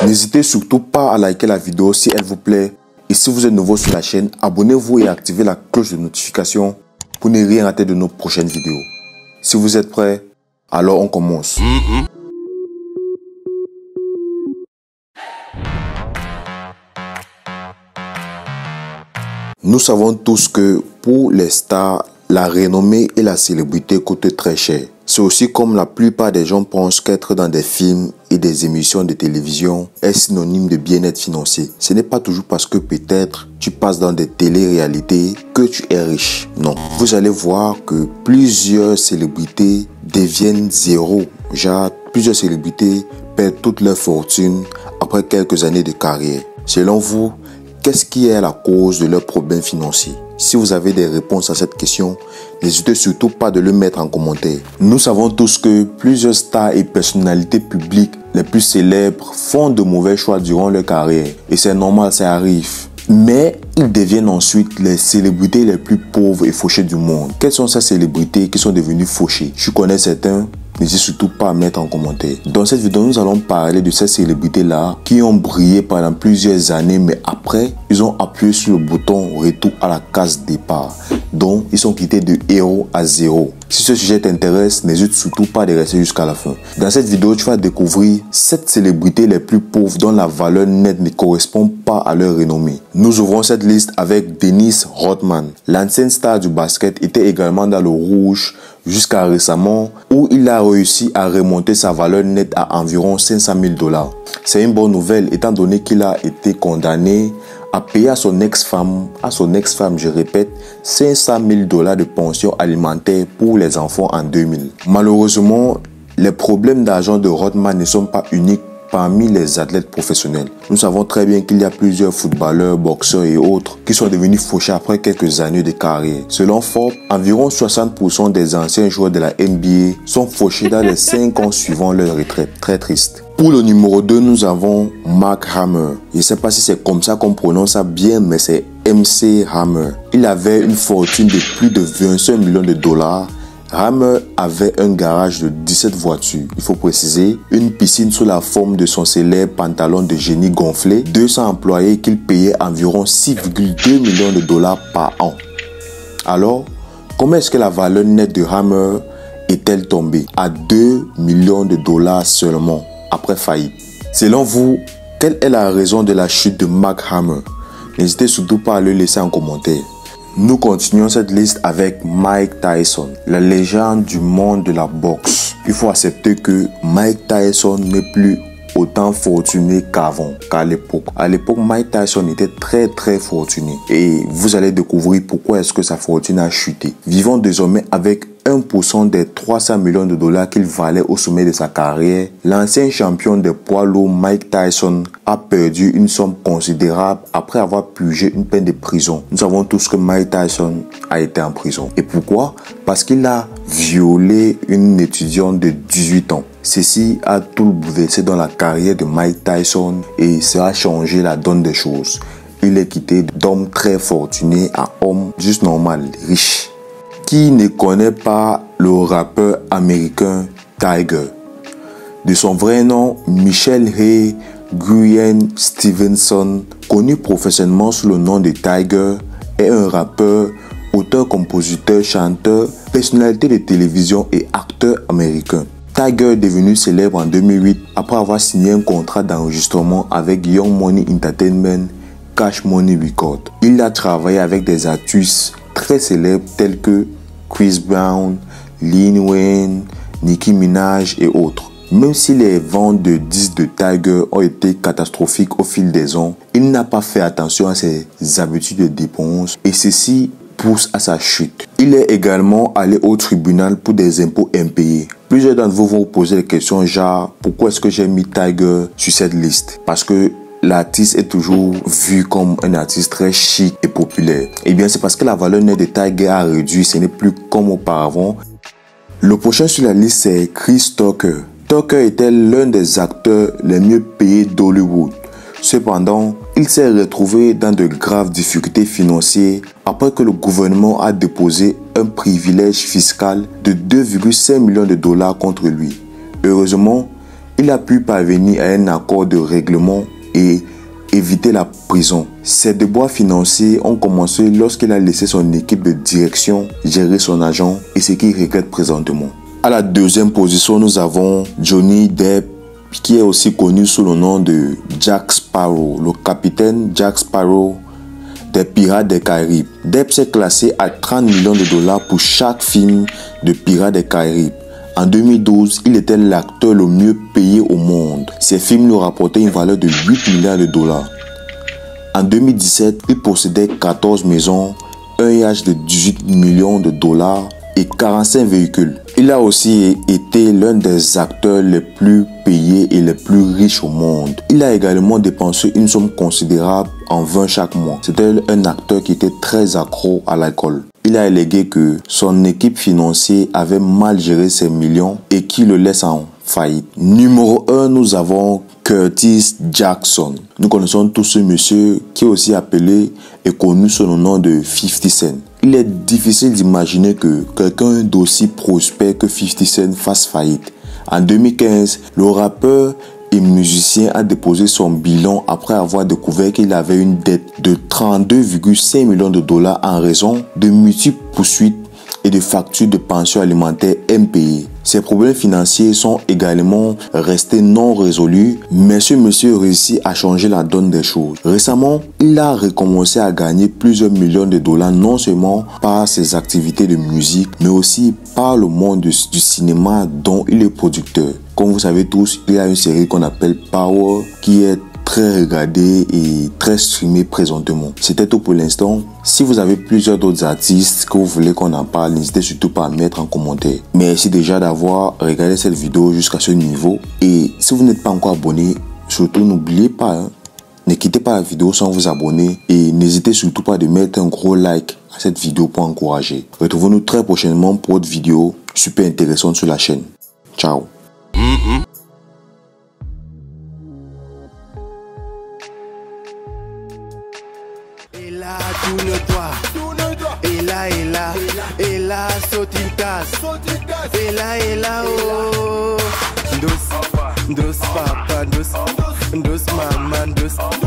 N'hésitez surtout pas à liker la vidéo si elle vous plaît. Et si vous êtes nouveau sur la chaîne, abonnez-vous et activez la cloche de notification pour ne rien rater de nos prochaines vidéos. Si vous êtes prêts, alors on commence. Nous savons tous que pour les stars, la renommée et la célébrité coûtent très cher. C'est aussi comme la plupart des gens pensent qu'être dans des films et des émissions de télévision est synonyme de bien-être financier. Ce n'est pas toujours parce que peut-être tu passes dans des télé-réalités que tu es riche. Non, vous allez voir que plusieurs célébrités deviennent zéro. Genre, plusieurs célébrités perdent toute leur fortune après quelques années de carrière. Selon vous, qu'est-ce qui est la cause de leurs problèmes financiers? Si vous avez des réponses à cette question, n'hésitez surtout pas de le mettre en commentaire. Nous savons tous que plusieurs stars et personnalités publiques les plus célèbres font de mauvais choix durant leur carrière. Et c'est normal, ça arrive. Mais ils deviennent ensuite les célébrités les plus pauvres et fauchées du monde. Quelles sont ces célébrités qui sont devenues fauchées? Je connais certains. N'hésitez surtout pas à mettre en commentaire. Dans cette vidéo, nous allons parler de ces célébrités-là qui ont brillé pendant plusieurs années, mais après, ils ont appuyé sur le bouton retour à la case départ. Donc, ils sont quittés de héros à zéro. Si ce sujet t'intéresse, n'hésite surtout pas de rester jusqu'à la fin. Dans cette vidéo, tu vas découvrir 7 célébrités les plus pauvres dont la valeur nette ne correspond pas à leur renommée. Nous ouvrons cette liste avec Dennis Rodman. L'ancienne star du basket était également dans le rouge jusqu'à récemment où il a réussi à remonter sa valeur nette à environ 500 000 $. C'est une bonne nouvelle étant donné qu'il a été condamné à payer à son ex-femme, je répète, 500 000 $ de pension alimentaire pour les enfants en 2000. Malheureusement, les problèmes d'argent de Rodman ne sont pas uniques parmi les athlètes professionnels. Nous savons très bien qu'il y a plusieurs footballeurs, boxeurs et autres qui sont devenus fauchés après quelques années de carrière. Selon Forbes, environ 60% des anciens joueurs de la NBA sont fauchés dans les 5 ans suivant leur retraite. Très triste. Pour le numéro 2, nous avons Mark Hammer. Je ne sais pas si c'est comme ça qu'on prononce ça bien, mais c'est MC Hammer. Il avait une fortune de plus de 25 millions de $. Hammer avait un garage de 17 voitures. Il faut préciser, une piscine sous la forme de son célèbre pantalon de génie gonflé, 200 employés qu'il payait environ 6,2 millions de $ par an. Alors, comment est-ce que la valeur nette de Hammer est-elle tombée à 2 millions de $ seulement après faillite? Selon vous, quelle est la raison de la chute de Mark Hammer? N'hésitez surtout pas à le laisser en commentaire. Nous continuons cette liste avec Mike Tyson, la légende du monde de la boxe. Il faut accepter que Mike Tyson n'est plus autant fortuné qu'avant, qu'à l'époque. À l'époque, Mike Tyson était très fortuné. Et vous allez découvrir pourquoi est-ce que sa fortune a chuté. Vivons désormais avec 1% des 300 millions de $ qu'il valait au sommet de sa carrière. L'ancien champion des poids lourds Mike Tyson a perdu une somme considérable après avoir purgé une peine de prison. Nous savons tous que Mike Tyson a été en prison. Et pourquoi? Parce qu'il a violé une étudiante de 18 ans. Ceci a tout bouleversé dans la carrière de Mike Tyson et ça a changé la donne des choses. Il est quitté d'homme très fortuné à homme juste normal, riche. Qui ne connaît pas le rappeur américain Tiger? De son vrai nom, Michael Hay Guyen Stevenson, connu professionnellement sous le nom de Tiger, est un rappeur, auteur, compositeur, chanteur, personnalité de télévision et acteur américain. Tiger est devenu célèbre en 2008 après avoir signé un contrat d'enregistrement avec Young Money Entertainment, Cash Money Records. Il a travaillé avec des artistes très célèbres tels que Chris Brown, Lil Wayne, Nicki Minaj et autres. Même si les ventes de disques de Tiger ont été catastrophiques au fil des ans, il n'a pas fait attention à ses habitudes de dépenses et ceci pousse à sa chute. Il est également allé au tribunal pour des impôts impayés. Plusieurs d'entre vous vont vous poser des questions genre pourquoi est-ce que j'ai mis Tiger sur cette liste? Parce que l'artiste est toujours vu comme un artiste très chic et populaire. Eh bien, c'est parce que la valeur nette de Tiger a réduit, ce n'est plus comme auparavant. Le prochain sur la liste, c'est Chris Tucker. Tucker était l'un des acteurs les mieux payés d'Hollywood. Cependant, il s'est retrouvé dans de graves difficultés financières après que le gouvernement a déposé un privilège fiscal de 2,5 millions de $ contre lui. Heureusement, il a pu parvenir à un accord de règlement et éviter la prison. Ses déboires financiers ont commencé lorsqu'il a laissé son équipe de direction gérer son argent et ce qu'il regrette présentement. À la deuxième position, nous avons Johnny Depp, qui est aussi connu sous le nom de Jack Sparrow, le capitaine Jack Sparrow des Pirates des Caraïbes. Depp s'est classé à 30 millions de dollars pour chaque film de Pirates des Caraïbes. En 2012, il était l'acteur le mieux payé au monde. Ses films lui rapportaient une valeur de 8 milliards de dollars. En 2017, il possédait 14 maisons, un yacht de 18 millions de dollars et 45 véhicules. Il a aussi été l'un des acteurs les plus payés et les plus riches au monde. Il a également dépensé une somme considérable en vin chaque mois. C'était un acteur qui était très accro à l'alcool. Il a allégué que son équipe financière avait mal géré ses millions et qui le laisse en faillite. Numéro 1, nous avons Curtis Jackson. Nous connaissons tous ce monsieur qui est aussi appelé et connu sous le nom de 50 Cent. Il est difficile d'imaginer que quelqu'un d'aussi prospère que 50 Cent fasse faillite. En 2015, le rappeur et musicien a déposé son bilan après avoir découvert qu'il avait une dette de 32,5 millions de dollars en raison de multiples poursuites et de factures de pension alimentaire impayées. Ses problèmes financiers sont également restés non résolus, mais ce monsieur réussit à changer la donne des choses. Récemment, il a recommencé à gagner plusieurs millions de dollars, non seulement par ses activités de musique, mais aussi par le monde du cinéma dont il est producteur. Comme vous savez tous, il y a une série qu'on appelle Power qui est très regardé et très streamé présentement. C'était tout pour l'instant. Si vous avez plusieurs d'autres artistes que vous voulez qu'on en parle, n'hésitez surtout pas à mettre en commentaire. Merci déjà d'avoir regardé cette vidéo jusqu'à ce niveau. Et si vous n'êtes pas encore abonné, surtout n'oubliez pas, ne quittez pas la vidéo sans vous abonner. Et n'hésitez surtout pas de mettre un gros like à cette vidéo pour encourager. Retrouvons-nous très prochainement pour d'autres vidéos super intéressantes sur la chaîne. Ciao. Et là, et là, saute une tasse. Et là, oh. Dos papa, dos maman, dos.